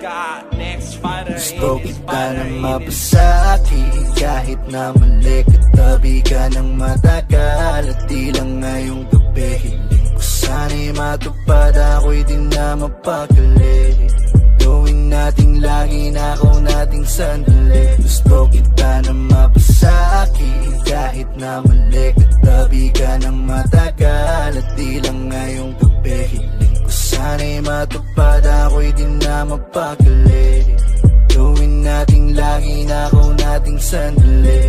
Gusto kita na mapasaki kahit na mali, katabi ka ng matagal at di lang ngayong gabi. Hiling ko sana'y matupad, ako'y di na mapakali. Gawin nating lagi, nakaw nating sandali. Gusto kita na mapasaki kahit na mali, katabi ka ng matagal at di lang ngayong gabi. Hiling ko sana'y matupad, ako'y di na mapakali. Gawin nating lagi, nakaw nating sandali.